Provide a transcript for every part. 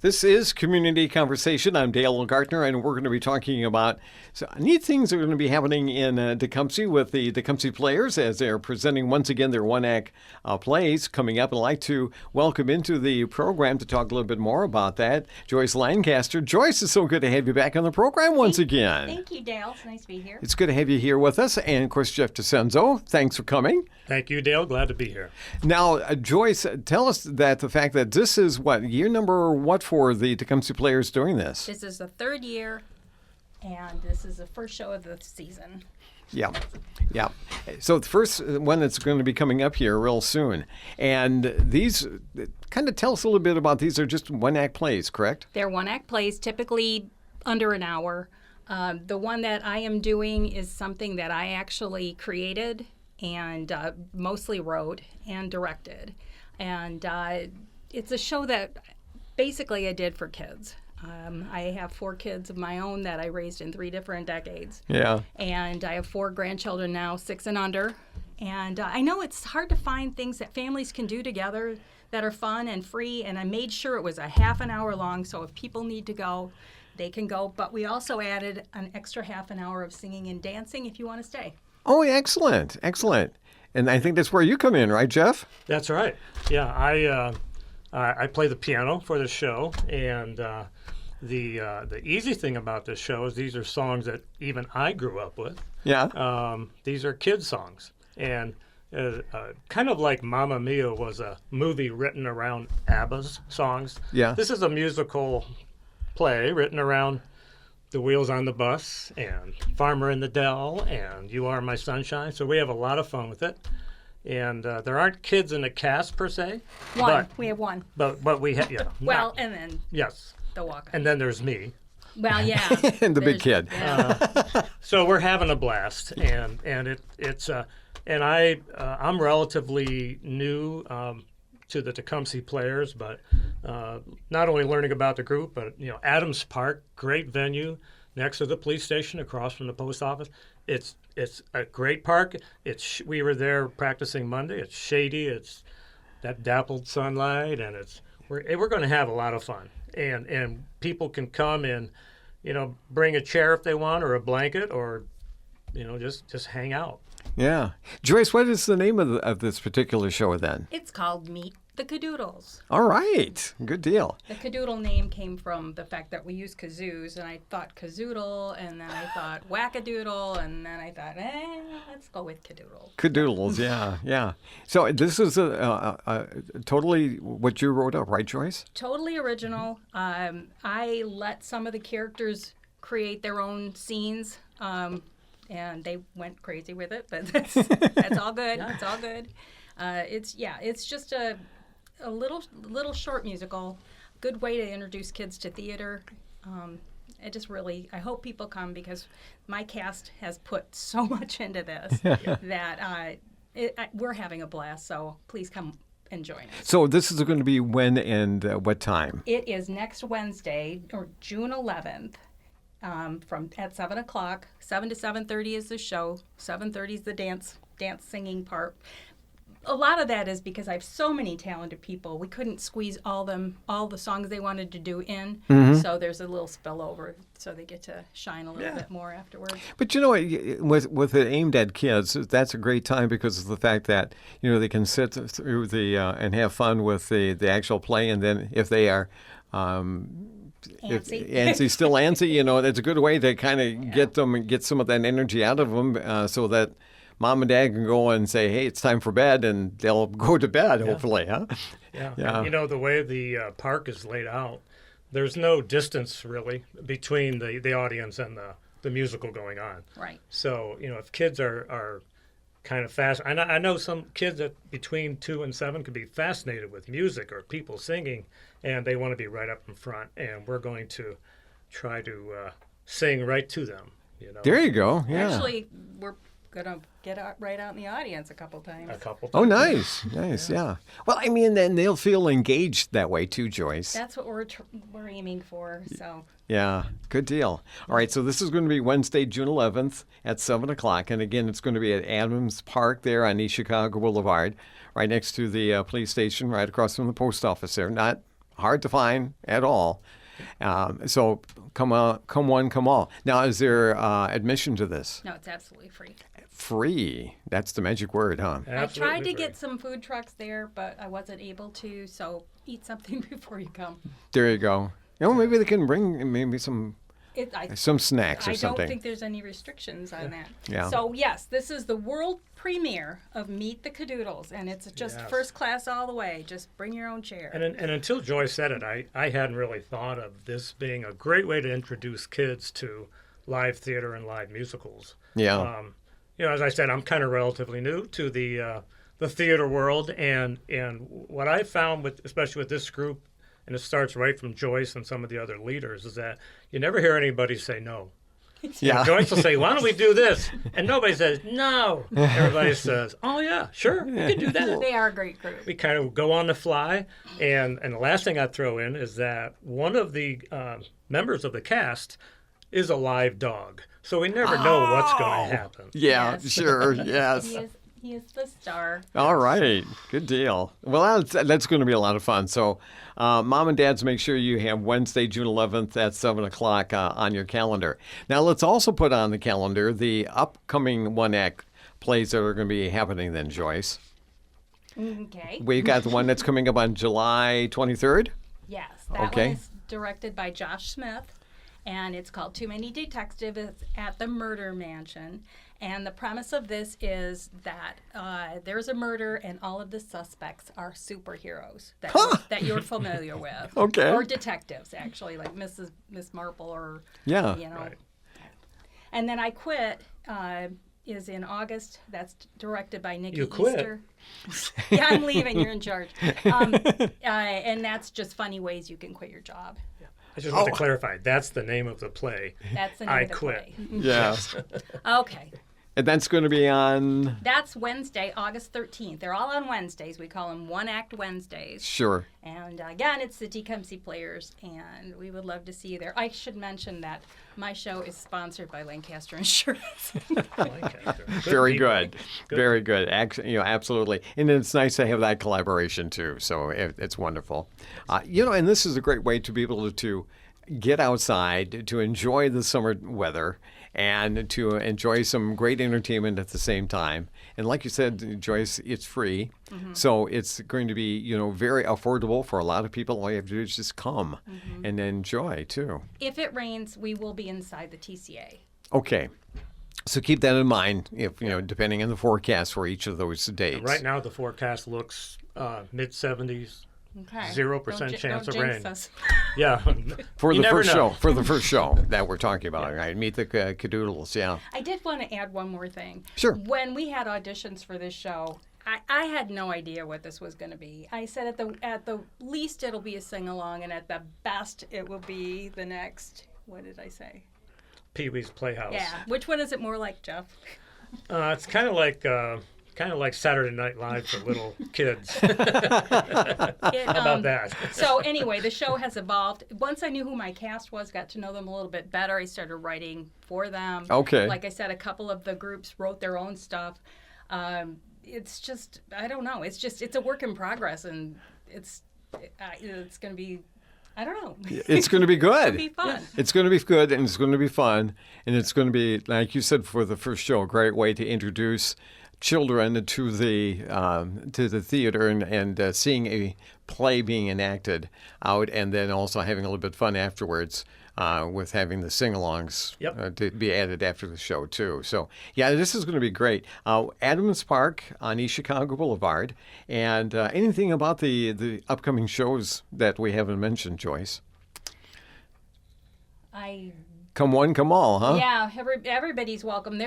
This is Community Conversation. I'm Dale Gartner, and we're going to be talking about neat things that are going to be happening in Tecumseh with the Tecumseh Players as they're presenting once again their one-act plays coming up. I'd like to welcome into the program to talk a little bit more about that, Joyce Lancaster. Joyce, it's so good to have you back on the program once again. Thank you, Dale. It's nice to be here. It's good to have you here with us. And, of course, Jeff DiCenzo, thanks for coming. Thank you, Dale. Glad to be here. Now, Joyce, tell us that the fact that this is year number what for the Tecumseh Players doing this? This is the third year, and this is the first show of the season. Yeah. So the first one that's going to be coming up here real soon. And these, kind of tell us a little bit about these are just one-act plays, correct? They're one-act plays, typically under an hour. The one that I am doing is something that I actually created and mostly wrote and directed. And it's a show that basically I did for kids. I have 4 kids of my own that I raised in 3 different decades. Yeah. And I have 4 grandchildren now, 6 and under. And I know it's hard to find things that families can do together that are fun and free. And I made sure it was a half an hour long, so if people need to go, they can go. But we also added an extra half an hour of singing and dancing if you want to stay. Oh, excellent. And I think that's where you come in, right, Jeff? That's right. Yeah, I play the piano for the show, and the easy thing about this show is these are songs that even I grew up with. Yeah. These are kids' songs, and kind of like Mamma Mia was a movie written around ABBA's songs. Yeah. This is a musical play written around The Wheels on the Bus and Farmer in the Dell and You Are My Sunshine. So we have a lot of fun with it. And there aren't kids in the cast per se. We have one. But we have, yeah. Well, and then yes. the walk. And then there's me. Well, yeah. And the big kid. Yeah. So we're having a blast, and I'm relatively new to the Tecumseh Players, but not only learning about the group, but Adams Park, great venue next to the police station, across from the post office. It's a great park. We were there practicing Monday. It's shady. It's that dappled sunlight, and we're going to have a lot of fun. And people can come and bring a chair if they want, or a blanket, or just hang out. Yeah. Joyce, what is the name of this particular show then? It's called Meet the Cadoodles. All right. Good deal. The cadoodle name came from the fact that we use kazoos, and I thought kazoodle, and then I thought wackadoodle, and then I thought, let's go with cadoodle. Cadoodles, yeah. So this is a totally what you wrote up, right, Joyce? Totally original. I let some of the characters create their own scenes, and they went crazy with it, but that's all good. Yeah. It's all good. It's just a little short musical, good way to introduce kids to theater. I hope people come because my cast has put so much into this that we're having a blast. So please come and join us. So this is going to be when and what time? It is next Wednesday, or June 11th. At 7 o'clock. 7 to 7:30 is the show. 7:30 is the dance singing part. A lot of that is because I have so many talented people. We couldn't squeeze all the songs they wanted to do in. Mm-hmm. So there's a little spillover, so they get to shine a little bit more afterwards. But with it aimed at kids, that's a great time because of the fact that they can sit through and have fun with the actual play, and then if they are. Antsy. Still antsy, it's a good way to kind of get some of that energy out of them so that mom and dad can go and say, hey, it's time for bed, and they'll go to bed, hopefully, huh? Yeah. And, the way the park is laid out, there's no distance, really, between the audience and the musical going on. Right. So, if kids are kind of fast, I know some kids that between 2 and 7 could be fascinated with music or people singing, and they want to be right up in front, and we're going to try to sing right to them. There you go. Yeah. Actually, we're going to get right out in the audience a couple times. Oh, nice. Yeah. Well, then they'll feel engaged that way too, Joyce. That's what we're aiming for. So. Yeah, good deal. All right, so this is going to be Wednesday, June 11th at 7 o'clock. And again, it's going to be at Adams Park there on East Chicago Boulevard, right next to the police station, right across from the post office there. Not hard to find at all. So come one, come all. Now, is there admission to this? No, it's absolutely free. Free. That's the magic word, huh? Absolutely I tried to free. get some food trucks there, but I wasn't able to. So eat something before you come. There you go. Maybe they can bring maybe some snacks or I something. don't think there's any restrictions on that. Yeah. So yes, this is the world premiere of Meet the Cadoodles, and it's just Yes. first class all the way. Just bring your own chair. And until Joyce said it, I hadn't really thought of this being a great way to introduce kids to live theater and live musicals. Yeah. As I said, I'm kind of relatively new to the theater world, and what I found especially with this group, and it starts right from Joyce and some of the other leaders, is that you never hear anybody say no. Yeah. Joyce will say, "Why don't we do this?" And nobody says no. Everybody says, "Oh yeah, sure, we can do that." They are a great group. We kind of go on the fly, and the last thing I'd throw in is that one of the members of the cast is a live dog, so we never know what's going to happen. Yeah, Yes. sure, yes. He is the star. All right, good deal. Well, that's going to be a lot of fun. So, mom and dads, make sure you have Wednesday, June 11th at 7 o'clock on your calendar. Now, let's also put on the calendar the upcoming one-act plays that are going to be happening then, Joyce. Okay. We've got the one that's coming up on July 23rd. Yes, that Okay. one is directed by Josh Smith, and it's called Too Many Detectives. It's at the Murder Mansion. And the premise of this is that there's a murder, and all of the suspects are superheroes that you're familiar with. Okay. Or detectives, actually, like Miss Marple or, Yeah. Right. And then I Quit is in August. That's directed by Nikki You quit? Easter. Yeah, I'm leaving. You're in charge. And that's just funny ways you can quit your job. I just want to clarify, that's the name of the play. That's the name I of the Quit. play. Yeah. Okay. And that's going to be on... That's Wednesday, August 13th. They're all on Wednesdays. We call them one-act Wednesdays. Sure. And again, it's the Tecumseh Players, and we would love to see you there. I should mention that my show is sponsored by Lancaster Insurance. Lancaster. Very people. good. Very good. Absolutely. And it's nice to have that collaboration, too. So it's wonderful. And this is a great way to be able to get outside, to enjoy the summer weather, and to enjoy some great entertainment at the same time. And like you said, Joyce, it's free. Mm-hmm. So it's going to be, very affordable for a lot of people. All you have to do is just come and enjoy, too. If it rains, we will be inside the TCA. Okay. So keep that in mind, depending on the forecast for each of those dates. Right now, the forecast looks mid-70s. Okay. 0% chance of don't rain. jinx us. Yeah. For You the never first know. show, for the first show that we're talking about, right? Meet the Cadoodles, yeah. I did want to add one more thing. Sure. When we had auditions for this show, I had no idea what this was going to be. I said at the least it'll be a sing-along, and at the best it will be the next, what did I say? Pee-wee's Playhouse. Yeah. Which one is it more like, Jeff? It's kind of like Saturday Night Live for little kids. How about that? So anyway, the show has evolved. Once I knew who my cast was, got to know them a little bit better, I started writing for them. Okay. Like I said, a couple of the groups wrote their own stuff. It's just, I don't know. It's a work in progress, and it's going to be, I don't know. It's going to be good. It'll be fun. It's going to be good, and it's going to be fun, and it's going to be, like you said, for the first show, a great way to introduce children to the theater and seeing a play being enacted out, and then also having a little bit of fun afterwards with having the sing-alongs to be added after the show too. So yeah, this is going to be great. Adams Park on East Chicago Boulevard, and anything about the upcoming shows that we haven't mentioned, Joyce? Come one, come all, huh? Yeah, everybody's welcome.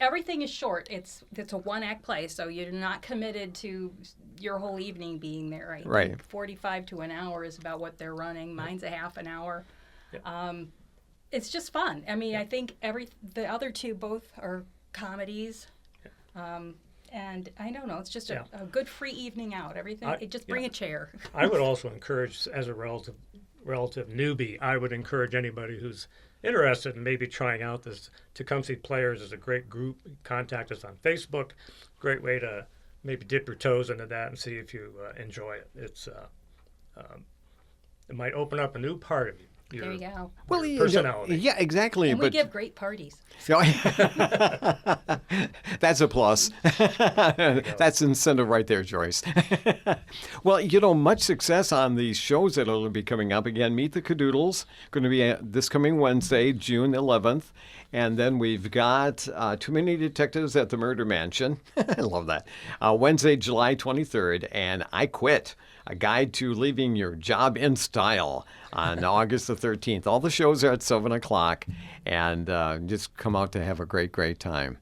Everything is short. It's a one-act play, so you're not committed to your whole evening being there. I think 45 to an hour is about what they're running. Mine's a half an hour. Yep. It's just fun. I mean, I think the other two both are comedies. And I don't know, it's just a good free evening out. Everything, just bring a chair. I would also encourage, as a relative newbie, I would encourage anybody who's interested in maybe trying out this Tecumseh Players is a great group. Contact us on Facebook. Great way to maybe dip your toes into that and see if you enjoy it. It's it might open up a new part of you. There you go. Well, personality. Yeah, exactly. And we but give great parties. That's a plus. That's incentive right there, Joyce. Well, much success on these shows that will be coming up. Again, Meet the Cadoodles, going to be this coming Wednesday, June 11th. And then we've got Too Many Detectives at the Murder Mansion. I love that. Wednesday, July 23rd. And I Quit, A Guide to Leaving Your Job in Style on August the 13th. All the shows are at 7 o'clock. And just come out to have a great, great time.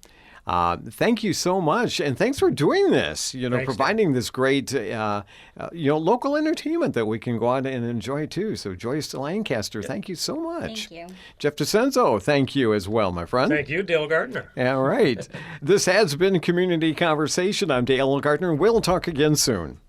Thank you so much, and thanks for doing this. Thanks, providing this great, local entertainment that we can go out and enjoy too. So, Joyce Lancaster, thank you so much. Thank you. Jeff DiCenzo, thank you as well, my friend. Thank you, Dale Gardner. All right, this has been Community Conversation. I'm Dale Gardner. We'll talk again soon.